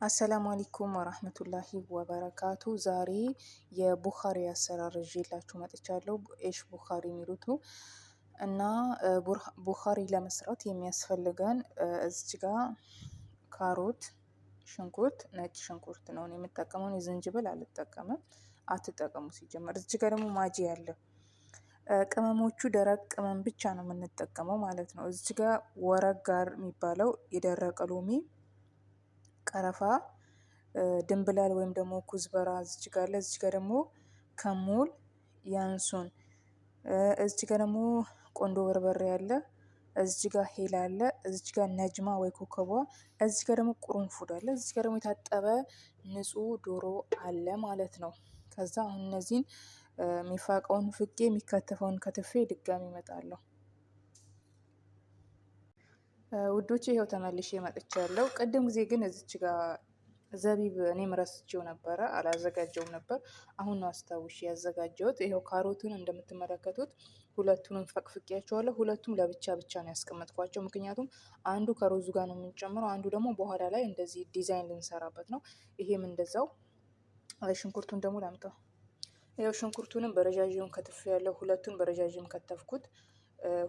አሰላሙ አለይኩም ወራህመቱላሂ ወበረካቱ። ዛሬ የቡኻሪ አሰራር ይዤላችሁ መጥቻለሁ። ኤሽ ቡኻሪ የሚሉት እና ቡኻሪ ለመስራት የሚያስፈልገን እዚች ጋ ካሮት፣ ሽንኩርት፣ ነጭ ሽንኩርት ነው የምጠቀመው። የዝንጅብል አልጠቀምም፣ አትጠቀሙ ሲጀመር። እዚች ጋ ደግሞ ማጂ አለ። ቅመሞቹ ደረቅ ቅመም ብቻ ነው የምንጠቀመው ማለት ነው። እዚች ጋ ወረቅ ጋር የሚባለው የደረቀ ሎሚ፣ ቀረፋ፣ ድንብላል ወይም ደግሞ ኩዝበራ እዚች ጋ አለ። እዚች ጋ ደግሞ ከሙል፣ ያንሱን፣ እዚች ጋ ደግሞ ቆንዶ በርበሬ አለ። እዚች ጋ ሄል አለ። እዚች ጋ ነጅማ ወይ ኮከቧ፣ እዚች ጋ ደግሞ ቁርንፉድ አለ። እዚች ጋ ደግሞ የታጠበ ንጹህ ዶሮ አለ ማለት ነው። ከዛ አሁን እነዚህን የሚፋቀውን ፍቄ የሚከተፈውን ከትፌ ድጋሚ እመጣለሁ። ውዶቼ ይኸው ተመልሼ መጥቻለሁ። ቅድም ጊዜ ግን እዚች ጋ ዘቢብ እኔም ረስቼው ነበረ፣ አላዘጋጀውም ነበር። አሁን ነው አስታውሼ ያዘጋጀሁት። ይኸው ካሮቱን እንደምትመለከቱት ሁለቱንም ፈቅፍቄያቸዋለሁ። ሁለቱም ለብቻ ብቻ ነው ያስቀመጥኳቸው፣ ምክንያቱም አንዱ ከሮዙ ጋር ነው የምንጨምረው፣ አንዱ ደግሞ በኋላ ላይ እንደዚህ ዲዛይን ልንሰራበት ነው። ይሄም እንደዛው። ሽንኩርቱን ደግሞ ላምጣው። ይኸው ሽንኩርቱንም በረዣዥም ከትፍ ያለው፣ ሁለቱን በረዣዥም ከተፍኩት።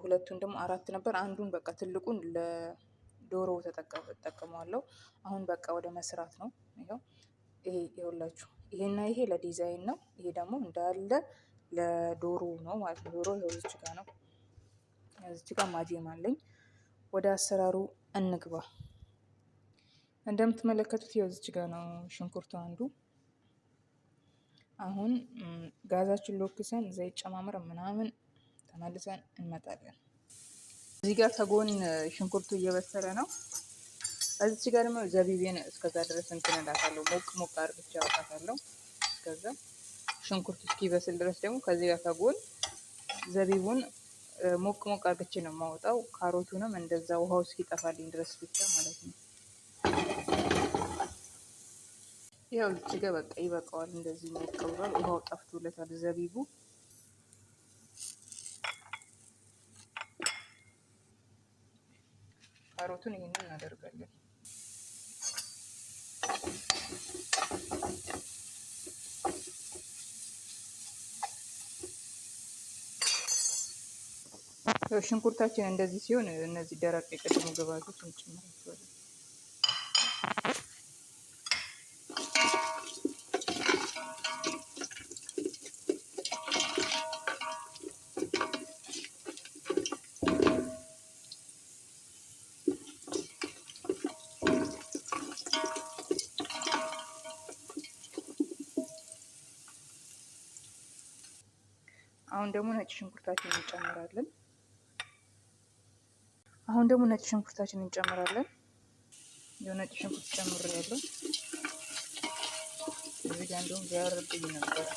ሁለቱን ደግሞ አራት ነበር። አንዱን በቃ ትልቁን ለዶሮ ተጠቀመዋለሁ። አሁን በቃ ወደ መስራት ነው። ይኸው ይሄ ይኸውላችሁ፣ ይሄና ይሄ ለዲዛይን ነው። ይሄ ደግሞ እንዳለ ለዶሮ ነው ማለት ነው። ዶሮ ይኸው እዚች ጋ ነው። እዚች ጋ ማጄም አለኝ። ወደ አሰራሩ እንግባ። እንደምትመለከቱት ይኸው እዚች ጋ ነው ሽንኩርቱ አንዱ። አሁን ጋዛችን ሎክሰን ዘይት ጨማምረ ምናምን ተመልሰን እንመጣለን። እዚህ ጋር ከጎን ሽንኩርቱ እየበሰለ ነው። እዚች ጋር ደግሞ ዘቢቤን እስከዛ ድረስ እንትን እላታለሁ፣ ሞቅ ሞቅ አድርጌ አወጣታለሁ። እስከዛ ሽንኩርቱ እስኪበስል ድረስ ደግሞ ከዚህ ጋር ከጎን ዘቢቡን ሞቅ ሞቅ አድርጌ ነው የማወጣው። ካሮቱንም እንደዛ ውሃው እስኪጠፋልኝ ድረስ ብቻ ማለት ነው። ያው እዚህ ጋር በቃ ይበቃዋል። እንደዚህ ሞቅ ብሏል፣ ውሃው ጠፍቶለታል ዘቢቡ። ካሮቱን ይሄንን እናደርጋለን። ሽንኩርታችን እንደዚህ ሲሆን እነዚህ ደረቅ የቀደሙ ግብአቶች እንጨምራቸዋለን። አሁን ደግሞ ነጭ ሽንኩርታችንን እንጨምራለን። የነጭ ሽንኩርት ጨምሬያለሁ። እዚህ ጋር እንደውም ቢያርብኝ ነበር።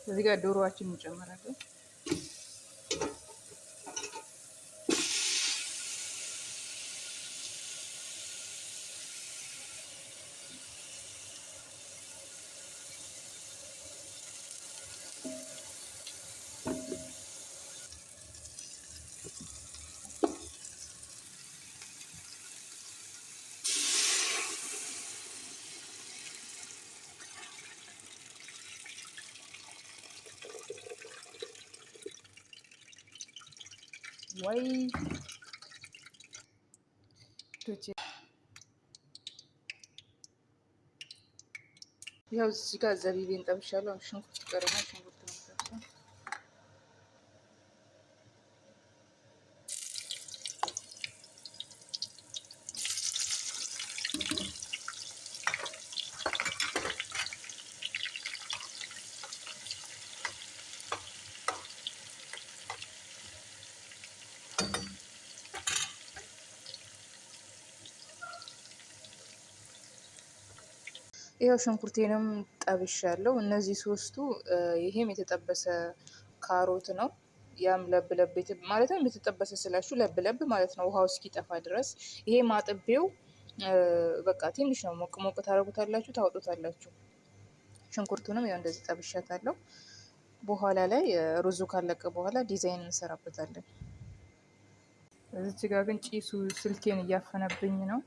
እዚህ ጋር ዶሮዋችን እንጨምራለን። ወይ ያው እዚህ ጋር ዘቢቤን ጠብሻለሁ። ሽንኩርት ቀረና ሽንኩርት ነው የምጠብሰው። ይኸው ሽንኩርቴንም ጠብሻለሁ። እነዚህ ሶስቱ ይሄም የተጠበሰ ካሮት ነው። ያም ለብ ለብ ማለትም የተጠበሰ ስላችሁ ለብ ለብ ማለት ነው፣ ውሃው እስኪጠፋ ድረስ። ይሄ ማጥቤው በቃ ትንሽ ነው፣ ሞቅ ሞቅ ታደርጉታላችሁ፣ ታወጡታላችሁ። ሽንኩርቱንም ያው እንደዚህ ጠብሻታለሁ። በኋላ ላይ ሩዙ ካለቀ በኋላ ዲዛይን እንሰራበታለን። እዚች ጋር ግን ጭሱ ስልኬን እያፈነብኝ ነው።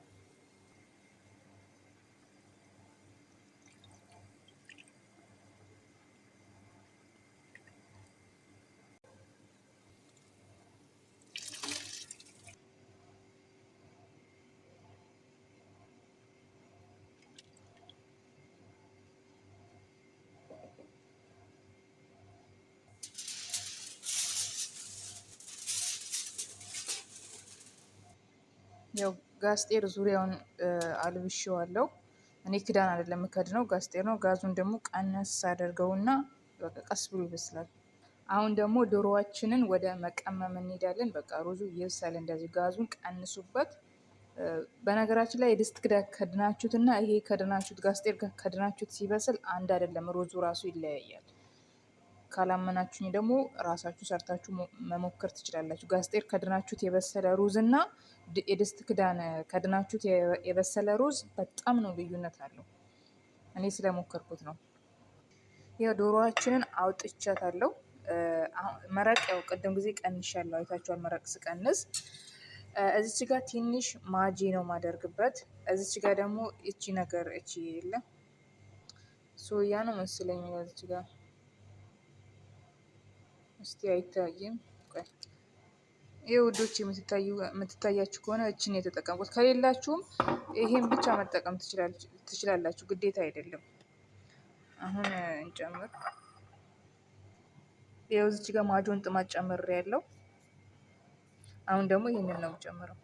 ያው ጋስጤር ዙሪያውን አልብሼዋለሁ። እኔ ክዳን አይደለም የምከድነው፣ ጋስጤር ነው። ጋዙን ደግሞ ቀነስ አደርገውና ቀስ ብሎ ይበስላል። አሁን ደግሞ ዶሮዋችንን ወደ መቀመም እንሄዳለን። በቃ ሩዙ ይብሳል። እንደዚህ ጋዙን ቀንሱበት። በነገራችን ላይ የድስት ክዳን ከድናችሁት እና ይሄ ከድናችሁት ጋስጤር ከድናችሁት ሲበስል አንድ አይደለም፣ ሩዙ ራሱ ይለያያል። ካላመናችሁኝ ደግሞ ራሳችሁ ሰርታችሁ መሞከር ትችላላችሁ። ጋስጤር ከድናችሁት የበሰለ ሩዝ እና የድስት ክዳን ከድናችሁት የበሰለ ሩዝ በጣም ነው ልዩነት አለው። እኔ ስለሞከርኩት ነው። ያው ዶሮዋችንን አውጥቻታለሁ። መረቅ ያው ቅድም ጊዜ ቀንሻለሁ፣ አይታችኋል። መረቅ ስቀንስ እዚች ጋር ትንሽ ማጂ ነው ማደርግበት። እዚች ጋር ደግሞ እቺ ነገር እቺ የለ ሶያ ነው መስለኝ። እዚች ጋር እስቲ አይታይም። ይህ ውዶች የምትታያችሁ ከሆነ እችን የተጠቀምኩት፣ ከሌላችሁም ይሄን ብቻ መጠቀም ትችላላችሁ፣ ግዴታ አይደለም። አሁን እንጨምር። ይኸው እዚች ጋር ማጆን ጥማት ጨምር ያለው። አሁን ደግሞ ይህንን ነው የምጨምረው።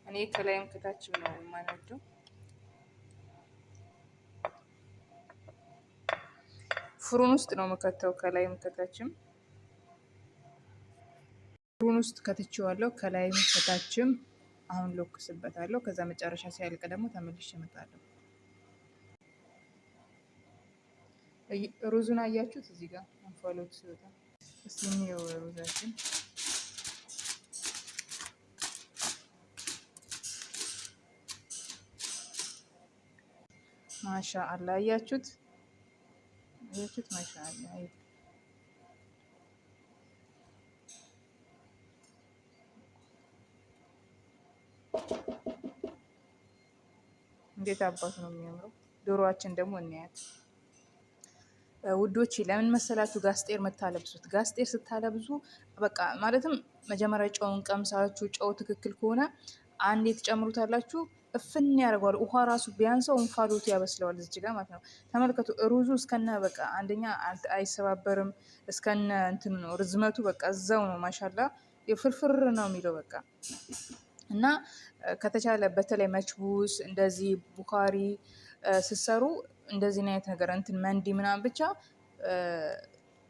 እኔ ከላይም ከታችም ነው የማነደው። ፍሩን ውስጥ ነው የምከተው፣ ከላይም ከታችም። ፍሩን ውስጥ ከትቼዋለሁ፣ ከላይም ከታችም። አሁን ሎክስበታለሁ። ከዛ መጨረሻ ሲያልቅ ደግሞ ተመልሼ እመጣለሁ። ሩዙን አያችሁት? እዚህ ጋር እንፋሎት ሲወጣ። እስቲ እንየው ሩዛችን። ማሻ አላ አያችሁት? አያችሁት? ማሻ አላ። እንዴት አባቱ ነው የሚያምረው። ዶሮዋችን ደግሞ እናያት ውዶች። ለምን መሰላችሁ ጋስጤር የምታለብሱት? ጋስጤር ስታለብሱ በቃ ማለትም መጀመሪያ ጨውን ቀምሳችሁ፣ ጨው ትክክል ከሆነ አንዴ ትጨምሩታላችሁ፣ እፍን ያደርገዋል። ውሃ ራሱ ቢያንሰው እንፋሎቱ ያበስለዋል። እዚህ ጋር ማለት ነው። ተመልከቱ። ሩዙ እስከነ በቃ አንደኛ አይሰባበርም፣ እስከነ እንትኑ ነው ርዝመቱ፣ በቃ እዛው ነው። ማሻላ ፍርፍር ነው የሚለው በቃ። እና ከተቻለ በተለይ መችቡስ እንደዚህ ቡኻሪ ስትሰሩ እንደዚህ አይነት ነገር እንትን መንዲ ምናምን ብቻ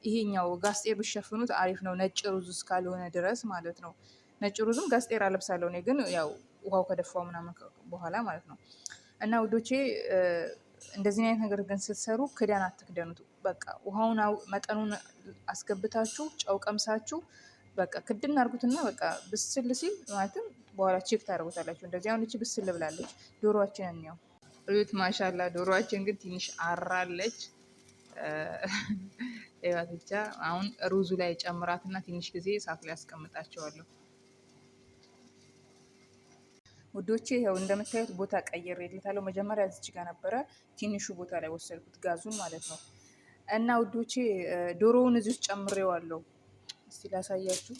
ይሄኛው ጋስጤር ብሸፍኑት አሪፍ ነው። ነጭ ሩዝ እስካልሆነ ድረስ ማለት ነው። ነጭ ሩዝም ጋስጤር አለብሳለሁ እኔ ግን ያው ውሃው ከደፋው ምናምን በኋላ ማለት ነው። እና ውዶቼ እንደዚህ አይነት ነገር ግን ስትሰሩ ክዳን አትክደኑት። በቃ ውሃውን መጠኑን አስገብታችሁ ጨው ቀምሳችሁ በቃ ክድን አድርጉትና በቃ ብስል ሲል ማለትም በኋላ ቼክ ታደርጉታላችሁ። እንደዚህ አሁን እቺ ብስል ብላለች። ዶሮዋችንን ያው እዩት። ማሻላ ዶሮዋችን ግን ትንሽ አራለች። እዩት ብቻ። አሁን ሩዙ ላይ ጨምራትና ትንሽ ጊዜ እሳት ላይ አስቀምጣቸዋለሁ ውዶቼ። ይኸው እንደምታዩት ቦታ ቀይሬለታለሁ። መጀመሪያ እዚች ጋር ነበረ፣ ትንሹ ቦታ ላይ ወሰድኩት ጋዙን ማለት ነው። እና ውዶቼ ዶሮውን እዚህ ውስጥ ጨምሬዋለሁ። እስቲ ላሳያችሁ።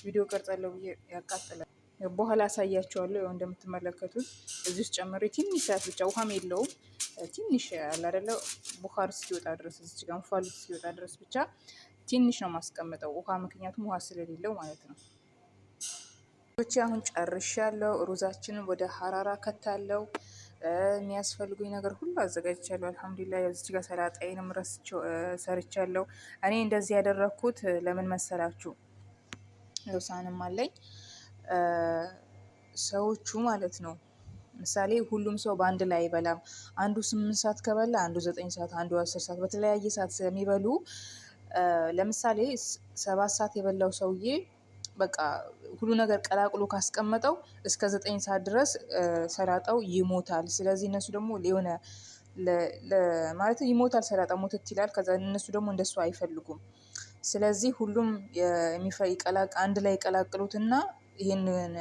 ቪዲዮ ቀርጻለሁ ብዬ ያቃጥላል። በኋላ አሳያችኋለሁ። ያው እንደምትመለከቱት እዚህ ውስጥ ጨምሬ ትንሽ ሰዓት ብቻ፣ ውሃም የለውም ትንሽ አለ አይደለ፣ ቡኻር እስኪወጣ ድረስ እዚህ ጋር እንፋሎት እስኪወጣ ድረስ ብቻ ትንሽ ነው ማስቀምጠው ውሃ፣ ምክንያቱም ውሃ ስለሌለው ማለት ነው። ቶቼ አሁን ጨርሻለሁ። ሩዛችንን ወደ ሀራራ ከታለው። የሚያስፈልጉኝ ነገር ሁሉ አዘጋጅቻለሁ። አልሐምዱሊላህ። እዚህ ጋር ሰላጣዬንም ሰርቻለሁ። እኔ እንደዚህ ያደረኩት ለምን መሰላችሁ? ሳህንም አለኝ ሰዎቹ ማለት ነው። ምሳሌ ሁሉም ሰው በአንድ ላይ አይበላም። አንዱ 8 ሰዓት ከበላ አንዱ 9 ሰዓት፣ አንዱ 10 ሰዓት በተለያየ ሰዓት ስለሚበሉ ለምሳሌ 7 ሰዓት የበላው ሰውዬ በቃ ሁሉ ነገር ቀላቅሎ ካስቀመጠው እስከ 9 ሰዓት ድረስ ሰላጣው ይሞታል። ስለዚህ እነሱ ደግሞ ሊሆነ ማለት ይሞታል፣ ሰላጣ ሞተት ይላል። ከዛ እነሱ ደግሞ እንደሱ አይፈልጉም። ስለዚህ ሁሉም አንድ ላይ ይቀላቅሉትና ይህንን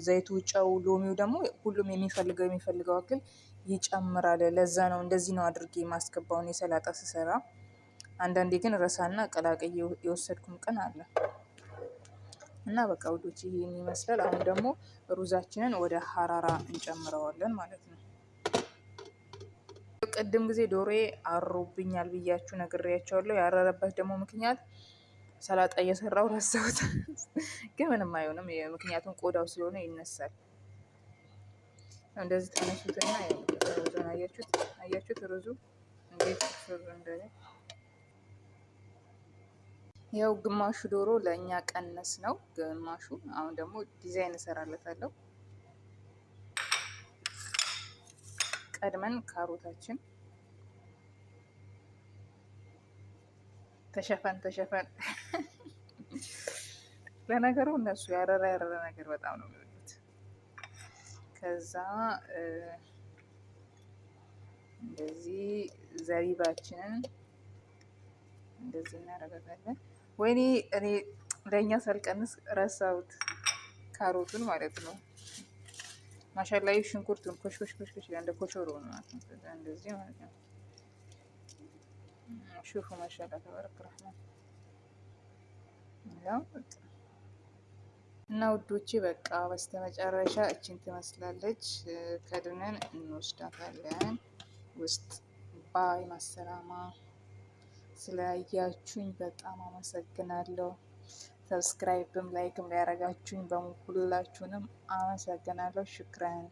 ዘይቱ፣ ጨው፣ ሎሚው ደግሞ ሁሉም የሚፈልገው አክል ይጨምራል። ለዛ ነው እንደዚህ ነው አድርጌ የማስገባውን የሰላጣ ስሰራ። አንዳንዴ ግን ረሳና ቀላቅዬ የወሰድኩም ቀን አለ። እና በቃ ውዶች ይሄን ይመስላል። አሁን ደግሞ ሩዛችንን ወደ ሀራራ እንጨምረዋለን ማለት ነው። ቅድም ጊዜ ዶሮዬ አሮብኛል ብያችሁ ነግሬያቸዋለሁ። ያረረበት ደግሞ ምክንያት ሰላጣ እየሰራው ረሳሁት። ግን ምንም አይሆንም፣ ምክንያቱም ቆዳው ስለሆነ ይነሳል። እንደዚህ ተነሱትና ሩዙን አያችሁት? ሩዙ እንዴት ፍር እንደለ ያው ግማሹ ዶሮ ለእኛ ቀነስ ነው፣ ግማሹ አሁን ደግሞ ዲዛይን እሰራለታለሁ። ቀድመን ካሮታችን ተሸፈን ለነገሩ እነሱ ያረረ ነገር በጣም ነው የሚወዱት። ከዛ እንደዚህ ዘቢባችንን እንደዚህ እናደርጋታለን። ወይኔ እኔ ለእኛ ሳልቀንስ ረሳሁት ካሮቱን ማለት ነው። ማሻላይ ሽንኩርቱን ኮሽኮሽ እንደ ኮቾሮ ነው እንደዚህ ማለት ነው። ሹፉ ማሻላ ተባረክ ረህማን። እና ውዶቼ በቃ በስተመጨረሻ እችን ትመስላለች። ከድነን እንወስዳታለን ውስጥ ባይ ማሰላማ። ስላያችሁኝ በጣም አመሰግናለሁ። ሰብስክራይብም ላይክም ሊያረጋችሁኝ በሙሉ ሁላችሁንም አመሰግናለሁ። ሽክራን